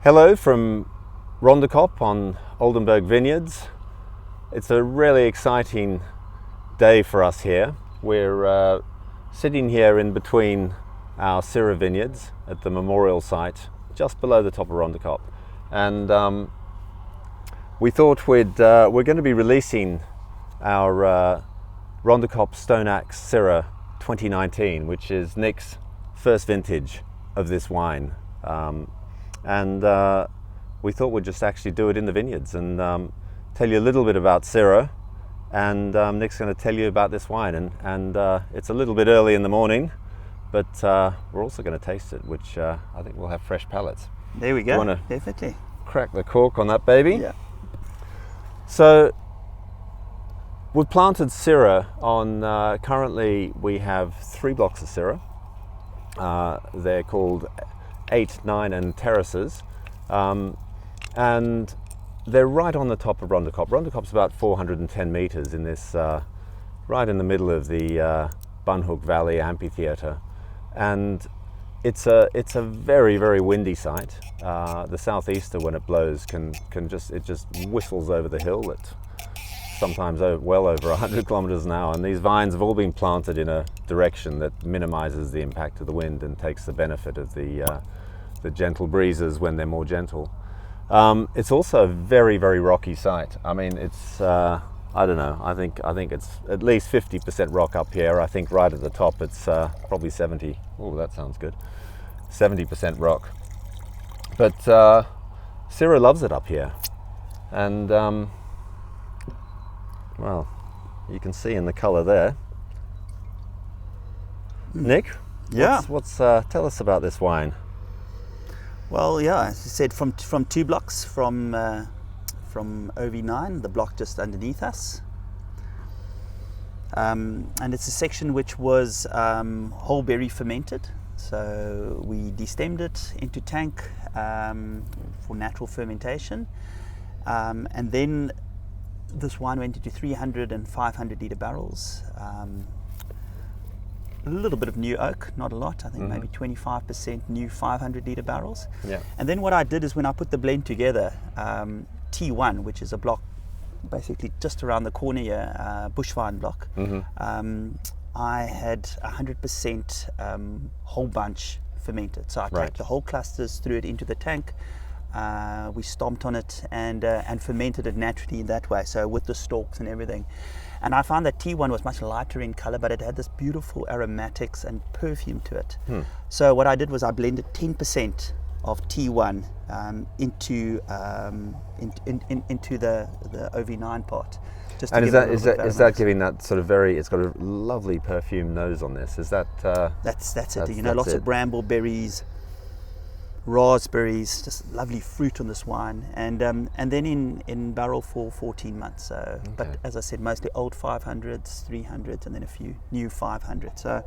Hello from Rondekop on Oldenburg Vineyards. It's a really exciting day for us here. We're sitting here in between our Syrah vineyards at the memorial site just below the top of Rondekop, and we thought we're going to be releasing our Rondekop Stone Axe Syrah 2019, which is Nic's first vintage of this wine. And we thought we'd just actually do it in the vineyards and tell you a little bit about Syrah, and Nic's going to tell you about this wine, and it's a little bit early in the morning, but we're also going to taste it, which I think we'll have fresh palates. There we go. You want to definitely crack the cork on that baby? Yeah. So we've planted Syrah on, currently we have 3 blocks of Syrah. They're called 8, 9 and terraces, and they're right on the top of Rondekop. Rondekop's about 410 meters in this, right in the middle of the Bunhook Valley Amphitheatre, and it's a very, very windy site. The southeaster, when it blows, can just whistles over the hill at sometimes well over 100 kilometers an hour, and these vines have all been planted in a direction that minimizes the impact of the wind and takes the benefit of the gentle breezes when they're more gentle. It's also a very, very rocky site. I mean, it's I don't know, I think it's at least 50% rock up here. I think right at the top it's probably 70. Oh, that sounds good. 70% rock. But Syrah loves it up here, and well, you can see in the color there. Nic, Yeah. what's tell us about this wine. Well, yeah, as you said, from 2 blocks from OV9, the block just underneath us, and it's a section which was whole berry fermented. So we destemmed it into tank for natural fermentation, and then this wine went into 300 and 500 litre barrels. A little bit of new oak, not a lot, I think maybe 25% new 500 litre barrels. Yeah. And then what I did is when I put the blend together, T1, which is a block basically just around the corner here, bushvine block, I had 100% whole bunch fermented. So I take the whole clusters, threw it into the tank, we stomped on it and fermented it naturally in that way, so with the stalks and everything. And I found that T1 was much lighter in color, but it had this beautiful aromatics and perfume to it. So what I did was I blended 10% of T1 into the OV9 part. Just to And give it a is little bit of that aromatics. giving that sort of it's got a lovely perfume nose on this? Is that That's it. You know, that's lots it. of brambleberries, raspberries, just lovely fruit on this wine, and then in barrel for 14 months. So, but as I said, mostly old 500s, 300s, and then a few new 500s. So,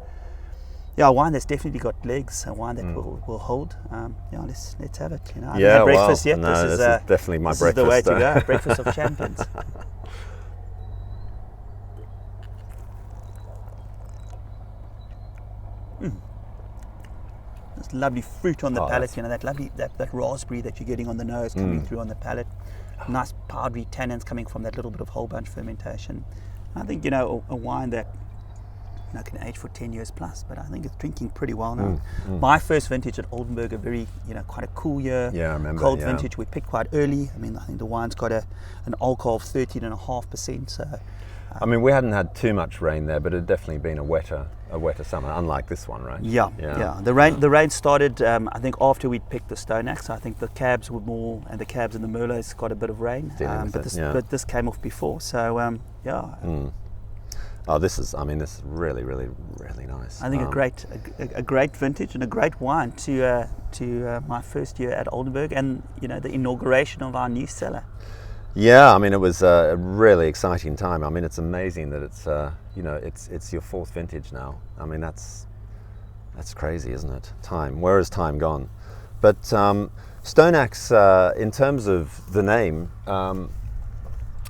yeah, a wine that's definitely got legs, a wine that will hold. Yeah, let's have it. You know, I haven't had breakfast yet. No, this is definitely my breakfast. This is the way to go. Breakfast of champions. There's lovely fruit on the palate, you know, that lovely that raspberry that you're getting on the nose coming through on the palate. Nice powdery tannins coming from that little bit of whole bunch fermentation. I think, you know, a wine that, you know, can age for 10 years plus, but I think it's drinking pretty well now. My first vintage at Oldenburg, a very, you know, quite a cool year. Yeah, I remember. Cold vintage. We picked quite early. I mean, I think the wine's got an alcohol of 13.5%. So. I mean, we hadn't had too much rain there, but it had definitely been a wetter summer, unlike this one, right? Yeah. The rain started, I think, after we'd picked the Stone Axe. I think the cabs were more, and the cabs and the Merlots got a bit of rain, but this came off before. So Oh, this is really, really, really nice. I think a great vintage and a great wine to my first year at Oldenburg, and, you know, the inauguration of our new cellar. Yeah, I mean, it was a really exciting time. I mean, it's amazing that it's you know, it's your 4th vintage now. I mean, that's crazy, isn't it? Where has time gone? But Stone Axe, in terms of the name,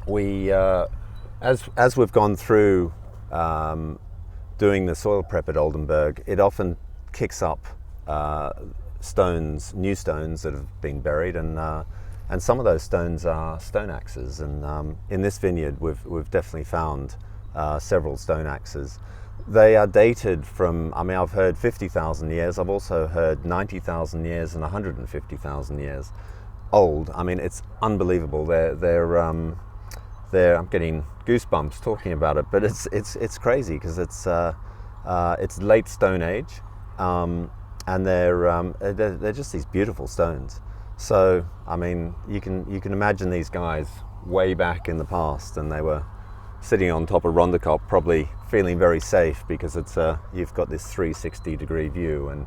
we as we've gone through doing the soil prep at Oldenburg, it often kicks up stones, new stones that have been buried, and some of those stones are stone axes. And in this vineyard, we've definitely found several stone axes. They are dated from, I mean, I've heard 50,000 years. I've also heard 90,000 years and 150,000 years old. I mean, it's unbelievable. They're I'm getting goosebumps talking about it, but it's crazy because it's late Stone Age, and they're just these beautiful stones. So I mean, you can imagine these guys way back in the past, and they were sitting on top of Rondekop, probably feeling very safe because it's you've got this 360-degree view, and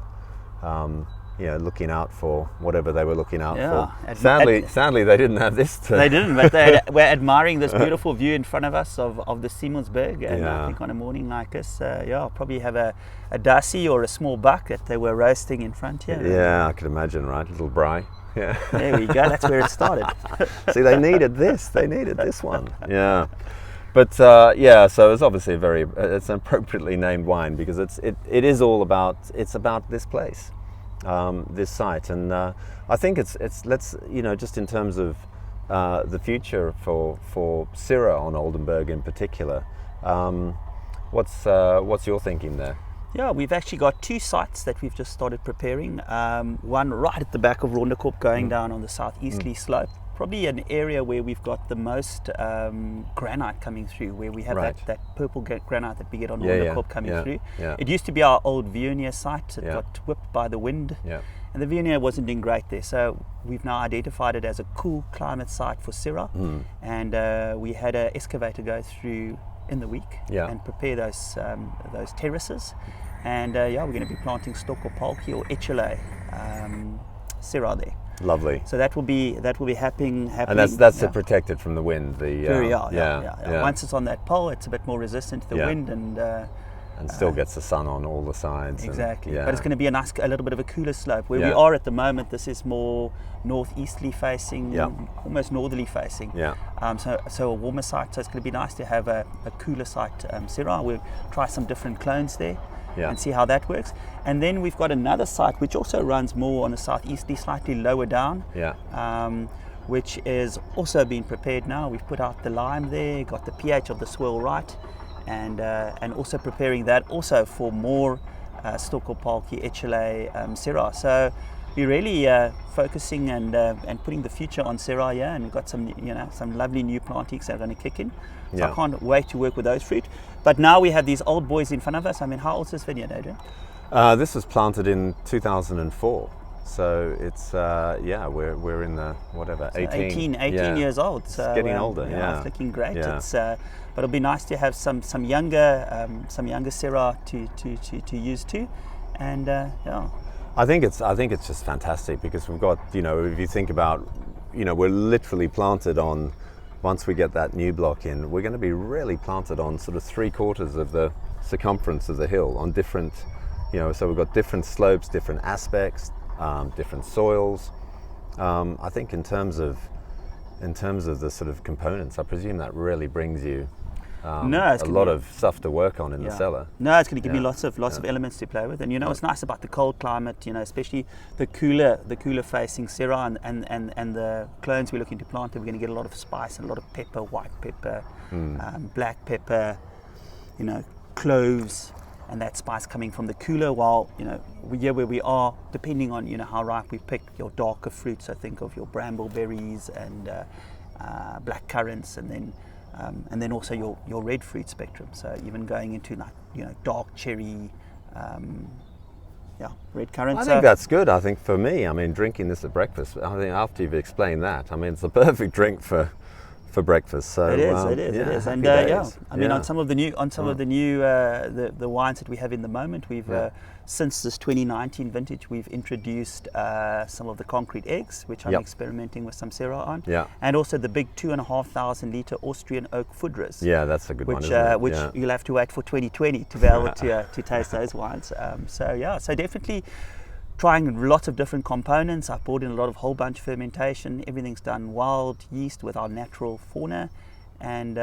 looking out for whatever they were looking out for. Sadly, they didn't have this. They didn't, but we're admiring this beautiful view in front of us of the Siemensberg, and I think on a morning like this, probably have a dassie or a small buck that they were roasting in front here. Yeah, I could imagine, right? Little braai. Yeah. There we go. That's where it started. See, they needed this. They needed this one. Yeah. But so it's obviously it's an appropriately named wine because it is all about, it's about this place, this site, and I think it's let's just in terms of the future for Syrah on Oldenburg in particular. What's your thinking there? Yeah, we've actually got two sites that we've just started preparing. One right at the back of Rondekop, going down on the southeasterly slope. Probably an area where we've got the most granite coming through, where we have that purple granite that we get on Rondekop coming through. Yeah. It used to be our old Vineyard site. It got whipped by the wind, and the Vineyard wasn't doing great there. So we've now identified it as a cool climate site for Syrah, and we had an excavator go through in the week and prepare those terraces. And we're going to be planting Stokopalki or Echelay Syrah there. Lovely. So that will be happening. And that's protected from the wind. Once it's on that pole, it's a bit more resistant to the wind, and still gets the sun on all the sides. Exactly. But it's going to be a little bit of a cooler slope. Where we are at the moment, this is more northeasterly facing, almost northerly facing. Yeah. So a warmer site. So it's going to be nice to have a cooler site. Syrah. We'll try some different clones there. And see how that works. And then we've got another site which also runs more on the southeasterly, slightly lower down, which is also being prepared now. We've put out the lime there, got the pH of the soil right, and also preparing that also for more Stokopalki, Echelay, Syrah. So we're really focusing and putting the future on Syrah, and we've got some lovely new plantings that are going to kick in. So I can't wait to work with those fruit. But now we have these old boys in front of us. I mean, how old is this vineyard, Adrian? This was planted in 2004. So it's we're in the 18 years old. So it's getting older. It's looking great. It's but it'll be nice to have some younger Syrah to use too, and I think it's just fantastic because we've got, if you think about, we're literally planted on, once we get that new block in, we're going to be really planted on sort of 3/4 of the circumference of the hill on different, so we've got different slopes, different aspects, different soils. I think in terms of the sort of components, I presume that really brings you a lot of stuff to work on in the cellar. No, it's going to give me lots of elements to play with, and what's nice about the cold climate, especially the cooler facing Syrah and the clones we're looking to plant, we're going to get a lot of spice and a lot of pepper, white pepper, black pepper, cloves, and that spice coming from the cooler. While where we are, depending on how ripe we pick, your darker fruits. So think of your brambleberries and black currants, and then also your red fruit spectrum. So even going into dark cherry, red currants. I think that's good. I think for me, drinking this at breakfast, I think after you've explained that, it's the perfect drink for breakfast. So it is, and on some of the new the wines that we have in the moment, we've since this 2019 vintage, we've introduced some of the concrete eggs, which I'm experimenting with some Syrah on, and also the big 2,500 litre Austrian oak Fudras. Yeah, that's a good one. Which you'll have to wait for 2020 to be able to taste those wines. So definitely trying lots of different components. I've brought in a lot of whole bunch fermentation. Everything's done wild yeast with our natural fauna, and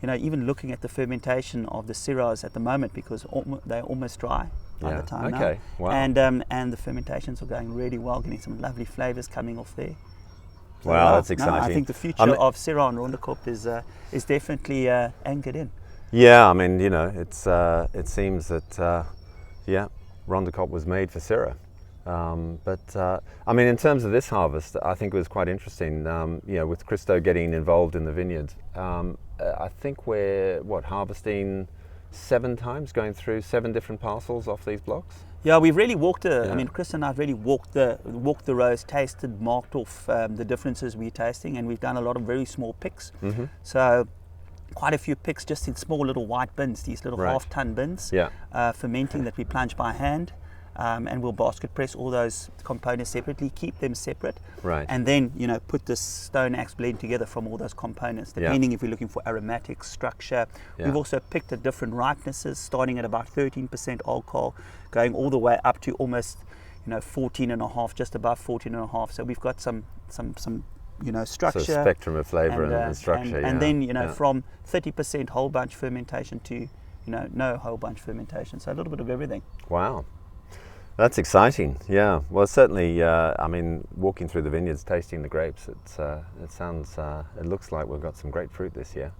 even looking at the fermentation of the Syrahs at the moment, because they're almost dry. by the time now. Okay. Wow. And the fermentations are going really well, getting some lovely flavors coming off there. So, Wow, that's exciting. No, I think the future of Syrah and Rondekop is definitely anchored in. Yeah, I mean, you know, it seems that Rondekop was made for Syrah. But I mean, in terms of this harvest, I think it was quite interesting. You know, with Christo getting involved in the vineyards, I think we're harvesting 7 times, going through 7 different parcels off these blocks. Yeah, we've really walked I mean, Chris and I have really walked the rows, tasted, marked off the differences we're tasting, and we've done a lot of very small picks. Mm-hmm. So quite a few picks just in small little white bins, these little half-ton bins, fermenting that we plunge by hand. And we'll basket press all those components separately, keep them separate, and then, you know, put this Stone Axe blend together from all those components, depending if we're looking for aromatic structure. We've also picked at different ripenesses, starting at about 13% alcohol, going all the way up to almost, you know, 14.5, just above 14.5. So we've got some you know, structure, so spectrum of flavor and structure, and then, you know, from 30% whole bunch fermentation to, you know, no whole bunch fermentation. So a little bit of everything. Wow. That's exciting, yeah. Well, certainly, I mean, walking through the vineyards, tasting the grapes, it looks like we've got some great fruit this year.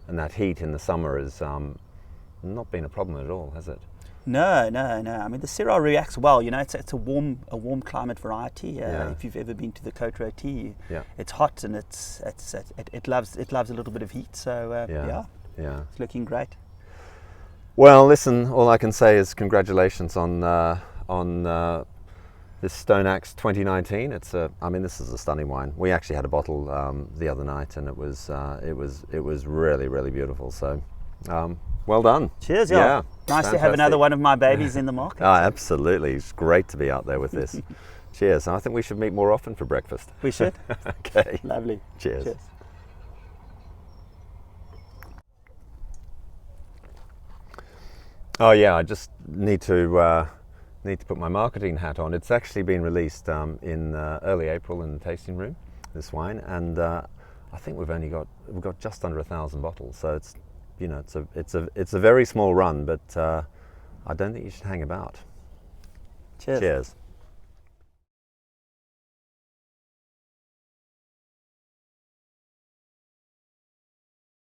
And that heat in the summer has not been a problem at all, has it? No. I mean, the Syrah reacts well. You know, it's a warm climate variety. If you've ever been to the Côte Rôtie, it's hot and it loves a little bit of heat. So it's looking great. Well, listen, all I can say is congratulations on this Stone Axe 2019. I mean, this is a stunning wine. We actually had a bottle the other night, and it was really, really beautiful. So, well done. Cheers, yeah. Nice to have another one of my babies in the market. Absolutely. It's great to be out there with this. Cheers. And I think we should meet more often for breakfast. We should. Okay. Lovely. Cheers. Oh yeah, I just need to put my marketing hat on. It's actually been released in early April in the tasting room, this wine, and I think we've got just under 1,000 bottles. So it's, you know, it's a very small run, but I don't think you should hang about. Cheers. Cheers.